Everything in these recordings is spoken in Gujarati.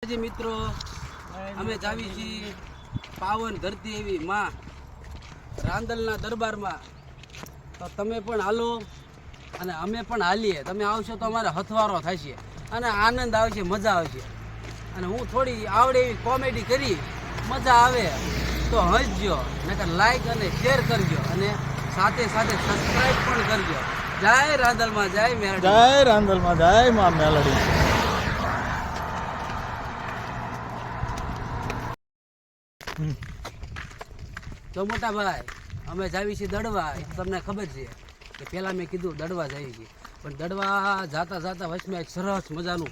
મિત્રો અમે જાવી છીએ પાવન ધરતી એવી માં રાંદલના દરબારમાં, તો તમે પણ હાલો અને અમે પણ હાલીએ. તમે આવશો તો અમારે હથવારો થશે અને આનંદ આવશે, મજા આવશે. અને હું થોડી આવડે એવી કોમેડી કરી, મજા આવે તો હસજો, નકર લાઈક અને શેર કરજો અને સાથે સાથે સબસ્ક્રાઈબ પણ કરજો. જય રાંદલમાં, જય મેલડી, જય રાંદલમાં, જય માં મેલડી. તો મોટા ભાઈ અમે જાવી છીએ દડવા. તમને ખબર છે કે પહેલાં મેં કીધું દડવા જઈએ છીએ, પણ દડવા જાતા જાતા વચમાં એક સરસ મજાનું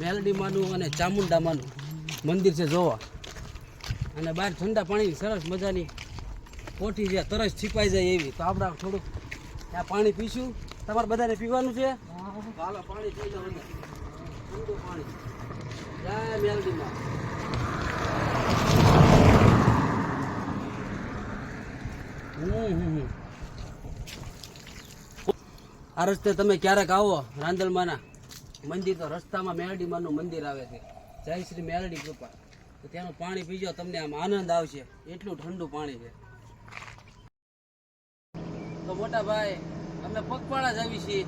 મેલડીમાંનું અને ચામુંડામાંનું મંદિર છે જોવા, અને બહાર ઠંડા પાણીની સરસ મજાની કોઠી છે, તરસ છીપાઈ જાય એવી. તો આપણે થોડુંક ત્યાં પાણી પીશું. તમારે બધાને પીવાનું છે? હાલો પાણી પી જાવ, ઠંડુ પાણી. જય મેલડીમાં. આ રસ્તે તમે ક્યારેક આવો રાંદલમાના મંદિર, તો રસ્તામાં મેલડીમાનું મંદિર આવે છે, જય શ્રી મેલડી કૃપા. તો ત્યાંનું પાણી પીજો, તમને આમ આનંદ આવશે, એટલું ઠંડુ પાણી છે. તો મોટા ભાઈ અમે પગપાળા જ આવી છીએ,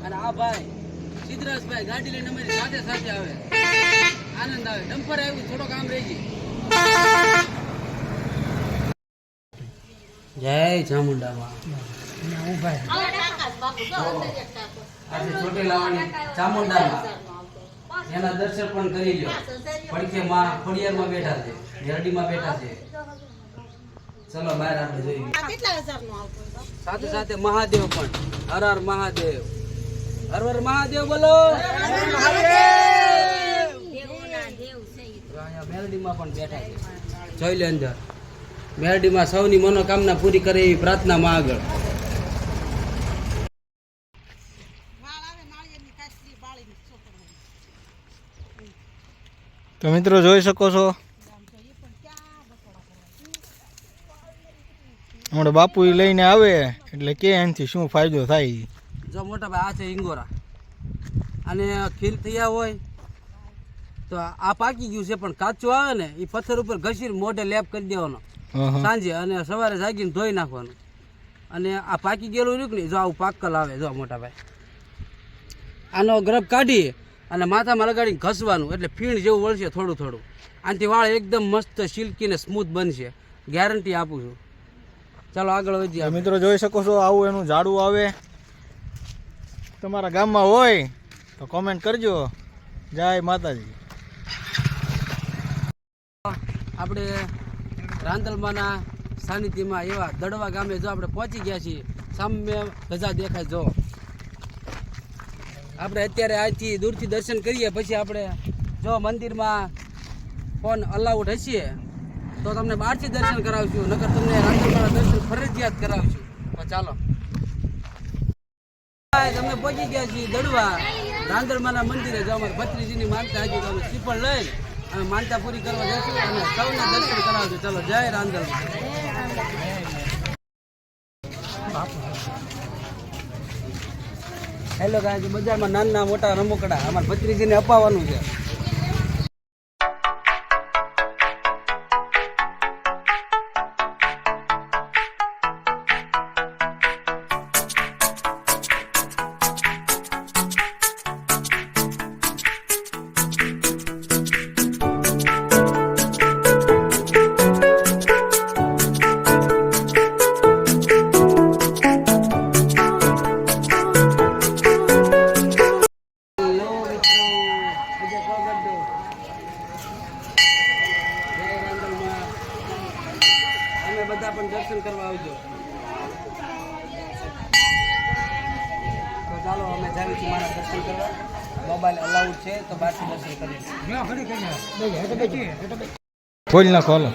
અને આ ભાઈ સિદ્ધરાજભાઈ ગાડી લઈને અમારી સાથે સાથે આવે, આનંદ આવે. ડમ્પર આવ્યું, થોડોક આમ રહી ગઈ. જય ચામુંડામાં. ચોટીલાવાની ચામુંડામાં એના દર્શન પણ કરી લો. પડખે માં ખોડિયારમાં બેઠા છે, મેરડીમાં બેઠા છે. ચલો બહાર આપણે જોઈએ. સાથે સાથે મહાદેવ પણ, હર હર મહાદેવ, હર હર મહાદેવ બોલો. અહીંયા મેરડીમાં પણ બેઠા છે, જોઈ લે અંદર. મેરડીમાં સૌની મનોકામના પૂરી કરે એવી પ્રાર્થના માં આગળ. તો મિત્રો જોઈ શકો છો, હમણાં બાપુ લઈને આવે એટલે કે એનાથી શું ફાયદો થાય. જો મોટા ભાઈ આ છે ઈંગોરા, અને ખીલ થયા હોય તો આ પાકી ગયું છે, પણ કાચું આવે ને એ પથ્થર ઉપર ઘસીને મોઢે લેપ કરી દેવાનો સાંજે, અને સવારે જાગીને ધોઈ નાખવાનું. અને આ પાકી ગયેલું રહ્યું ને, જો આવું પાકલ આવે, જો મોટા ભાઈ આનો ગ્રબ કાઢી અને માથામાં લગાડીને ઘસવાનું, એટલે ફીણ જેવું વળશે થોડું થોડું. આનાથી વાળ એકદમ મસ્ત સિલ્કી ને સ્મૂથ બનશે, ગેરંટી આપું છું. ચાલો આગળ વધીએ. મિત્રો જોઈ શકો છો, આવું એનું ઝાડું આવે. તમારા ગામમાં હોય તો કોમેન્ટ કરજો. જય માતાજી. આપણે રાંદલમાના સાનિધ્યમાં એવા દડવા ગામે જો આપણે પહોંચી ગયા છીએ. સામે ધજા દેખાય, જો આપણે અત્યારે આજથી દૂરથી દર્શન કરીએ, પછી આપણે જો મંદિરમાં ફોન અલાઉડ હશે તો તમને બહારથી દર્શન કરાવશું, નકર તમને રાંદલમાના દર્શન ફરજિયાત કરાવશું. તો ચાલો, તમે પહોંચી ગયા છીએ દડવા રાંદલમાના મંદિરે. જો અમારે ભત્રીજીની માનતા હતી, તો અમે શ્રીફળ લઈને અમે માનતા પૂરી કરવા જઈશું અને સૌને દર્શન કરાવશું. ચાલો, જય રાંદલમાં. હેલો ગાય, બજારમાં નાના મોટા રમકડા અમારા ભત્રીજીને અપાવવાનું છે. બધા પણ દર્શન કરવા આવજો. તો ચાલો અમે જાવી છીએ મારા દર્શન કરવા. મોબાઈલ અલાઉડ છે તો બહારથી દર્શન કરીએ. ખોલ ના ખોલો.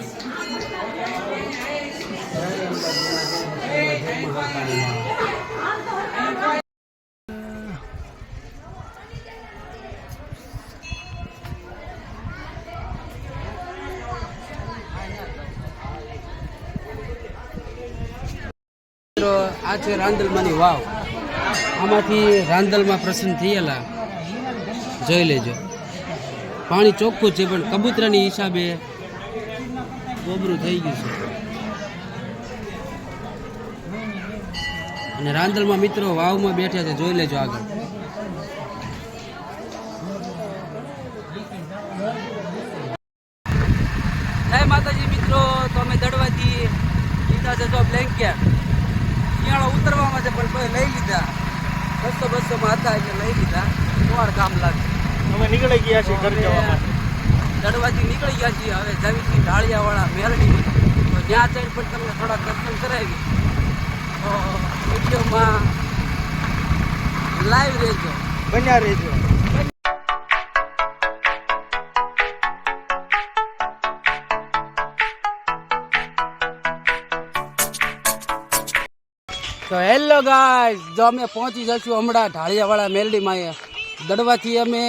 આ છે રાંદલમાની વાવ. આમાંથી રાંદલમાં પ્રસન્ન થયેલા જોઈ લેજો. પાણી ચોખ્ખું છે પણ કબૂતરાની હિસાબે ગોબરું થઈ ગયું છે. અને રાંદલમાં મિત્રો વાવમાં બેઠા છે, જોઈ લેજો આગળ. જય માતાજી મિત્રો, તો અમે દડવાથી લીધા છે તો બ્લેન્કેટ. શિયાળો ઉતરવામાં છે પણ કોઈ લઈ લીધા, 200-200 હતા એટલે લઈ લીધા. તમારે કામ લાગે. અમે નીકળી ગયા છીએ ઘર જવા માટે. દડવાથી નીકળી ગયા છીએ, હવે જાવી છીએ ઢાળિયાવાળા મેલડી. તો ત્યાં જઈને પણ તમને થોડા દર્શન કરાવી. તો વિડીયોમાં લાઈવ રહેજો, બન્યા રહેજો. તો હેલો ગાઈસ, જો અમે પહોંચી જશું હમણાં ઢાળિયાવાળા મેલડીમાં. દડવાથી અમે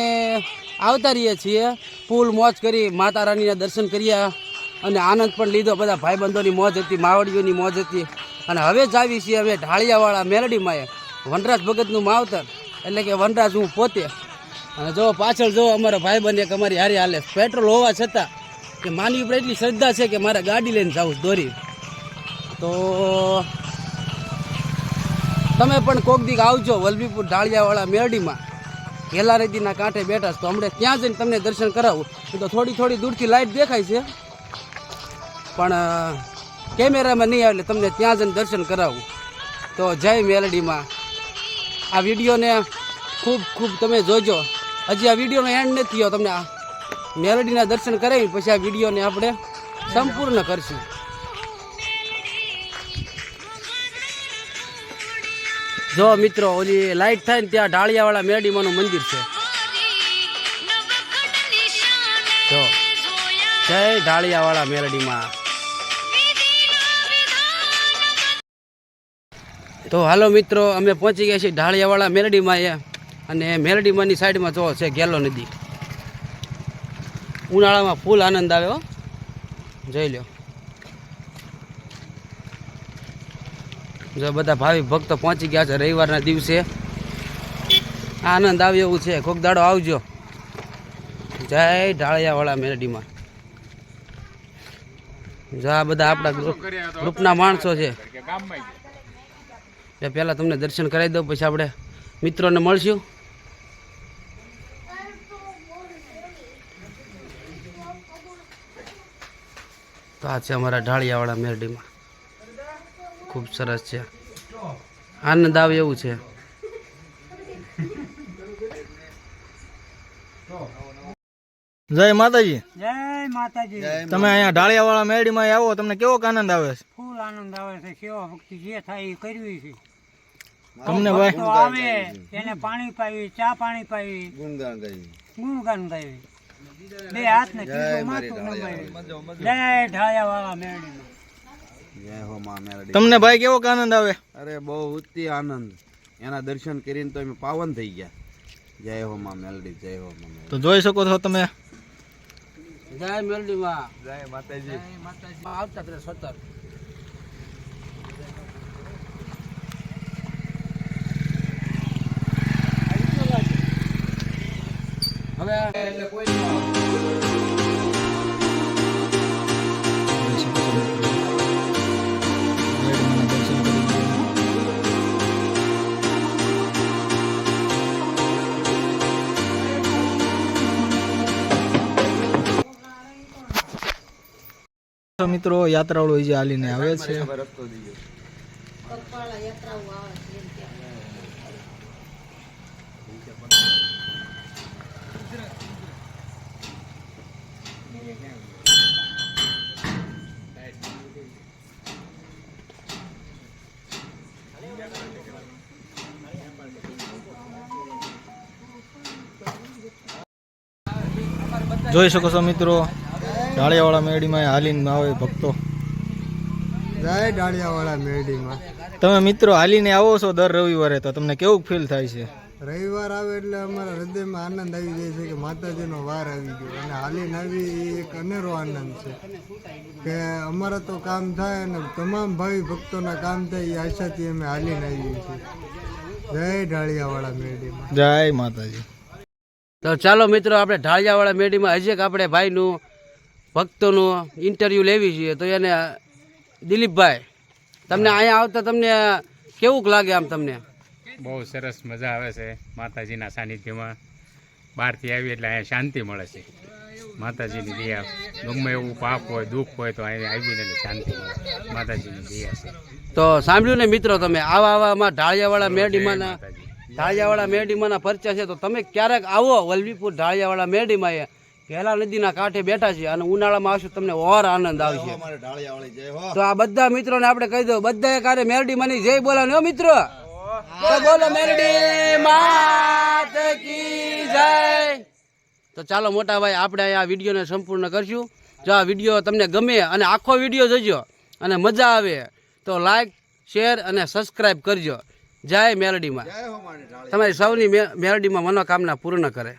આવતા રહીએ છીએ, ફૂલ મોજ કરી, માતા રાણીના દર્શન કર્યા અને આનંદ પણ લીધો. બધા ભાઈબંધોની મોજ હતી, માવડીઓની મોજ હતી. અને હવે જ આવી છીએ અમે ઢાળિયાવાળા મેલડીમાં, વનરાજ ભગતનું માવતર, એટલે કે વનરાજ હું પોતે. અને જો પાછળ જો અમારો ભાઈબંધ એક અમારી હારી હાલે, પેટ્રોલ હોવા છતાં કે માનવી પર એટલી શ્રદ્ધા છે કે મારે ગાડી લઈને જાઉં દોરી. તો તમે પણ કોક દીક આવજો વલભીપુર ઢાળિયાવાળા મેરડીમાં. ઘેલા નદીના કાંઠે બેઠા તો હમણાં ત્યાં જઈને તમને દર્શન કરાવું. તો થોડી દૂરથી લાઇટ દેખાય છે પણ કેમેરામાં નહીં આવે, એટલે તમને ત્યાં જઈને દર્શન કરાવું. તો જય મેલડીમાં. આ વિડીયોને ખૂબ તમે જોજો. હજી આ વિડીયોનો એન્ડ નથી થયો, તમને આ મેલડીના દર્શન કરાવી પછી આ વિડીયોને આપણે સંપૂર્ણ કરશું. જો મિત્રો, ઓલી લાઈટ થાય ને ત્યાં ઢાળિયાવાળા મેરડીમાંનું મંદિર છે. જો જય ઢાળિયાવાળા મેરડીમાં. તો હાલો મિત્રો, અમે પહોંચી ગયા છીએ ઢાળિયાવાળા મેરડીમાં. અને મેરડીમાંની સાઈડમાં જો છે ગેલો નદી. ઉનાળામાં ફૂલ આનંદ આવે હો, જોઈ લો. જો બધા ભાવિક ભક્તો પહોંચી ગયા છે. રવિવારના દિવસે આનંદ આવે એવું છે, કોક દાડો આવજો. જય ઢાળિયાવાળા મેરડીમાં. જો આ બધા આપણા ગ્રુપના માણસો છે. પહેલાં તમને દર્શન કરાવી દઉં, પછી આપણે મિત્રોને મળશું. તો આ છે અમારા ઢાળિયાવાળા મેરડીમાં. ખૂબ સરસ છે, આનંદ આવે એવું છે. જય માતાજી. જય માતાજી. તમે અહીંયા ઢાળિયાવાળા મેરડીમાં આવો, તમને કેવો આનંદ આવે છે? ફૂલ આનંદ આવે છે. સેવા ભક્તિ જે થાય એ કરવી છે. તમને ભાઈ તો આવે એને પાણી પાવી, ચા પાણી પાવી, ગુણગાન ગાવી, બે હાથ ને માથું નમાવી. જય ઢાળિયાવાળા મેરડીમાં. જય હો માં મેલડી. તમને ભાઈ કેવો આનંદ આવે? અરે બહુ ઉત્તી આનંદ. એના દર્શન કરીને તો અમે પાવન થઈ ગયા. જય હો માં મેલડી, જય હો માં મેલડી. તો જોઈ શકો છો તમે. જય મેરડીમાં. જય માતાજી. આવતા કરે સતત. હવે એટલે કોઈ મિત્રો યાત્રાળુ જે હાલીને આવે છે. રસ્તો દીજો. જોઈ શકો છો મિત્રો, ઢાળિયાવાળા મેરડીમાં હાલીને આવે ભક્તો. જય ઢાળિયાવાળા મેરડીમાં. તમે મિત્રો હાલીને આવો છો દર રવિવારે, તો તમને કેવું ફીલ થાય છે? રવિવાર આવે એટલે અમારા હૃદયમાં આનંદ આવી જાય છે કે માતાજીનો વાર આવી ગયો. અને હાલીને આવી એ એક અનેરો આનંદ છે કે અમારા તો કામ થાય અને તમામ ભાવિ ભક્તોના કામ થાય એ આશાથી અમે હાલીને આવીએ છીએ. જય ઢાળિયાવાળા મેરડીમાં. જય માતાજી. તો ચાલો મિત્રો, આપણે ઢાળિયાવાળા મેડીમાં હજી એક આપણે ભાઈનું ભક્તોનું ઇન્ટરવ્યૂ લેવી છીએ. તો એને દિલીપભાઈ, તમને અહીંયા આવતા તમને કેવું લાગે? આમ તમને બહુ સરસ મજા આવે છે માતાજીના સાનિધ્યમાં. બહારથી આવી એટલે અહીંયા શાંતિ મળે છે. માતાજીની દયા, ગમે એવું પાપ હોય દુઃખ હોય તો અહીંયા આવીને એટલે શાંતિ મળે. માતાજીની દયા છે. તો સાંભળ્યું ને મિત્રો, તમે આવામાં ઢાળિયાવાળા મેરડીમાંના પરચા છે. તો તમે ક્યારેક આવો વલભીપુર ઢાળિયાવાળા મેરડીમાં. એ પહેલા નદીના કાંઠે બેઠા છે અને ઉનાળામાં આવશે તમને ઓર આનંદ આવશે. તો આ બધા મિત્રોને આપણે કહી દો, બધા કારે મેરડીમાંની જય બોલાવો હો મિત્રો. તો બોલો મેરડી માત કી જય. તો ચાલો મોટા ભાઈ, આપણે આ વિડીયોને સંપૂર્ણ કરશું. જો આ વિડીયો તમને ગમે અને આખો વિડીયો જોજો અને મજા આવે તો લાઈક, શેર અને સબસ્ક્રાઈબ કરજો. જય મેરડીમાં. તમારી સૌની મેરડીમાં મનોકામના પૂર્ણ કરે.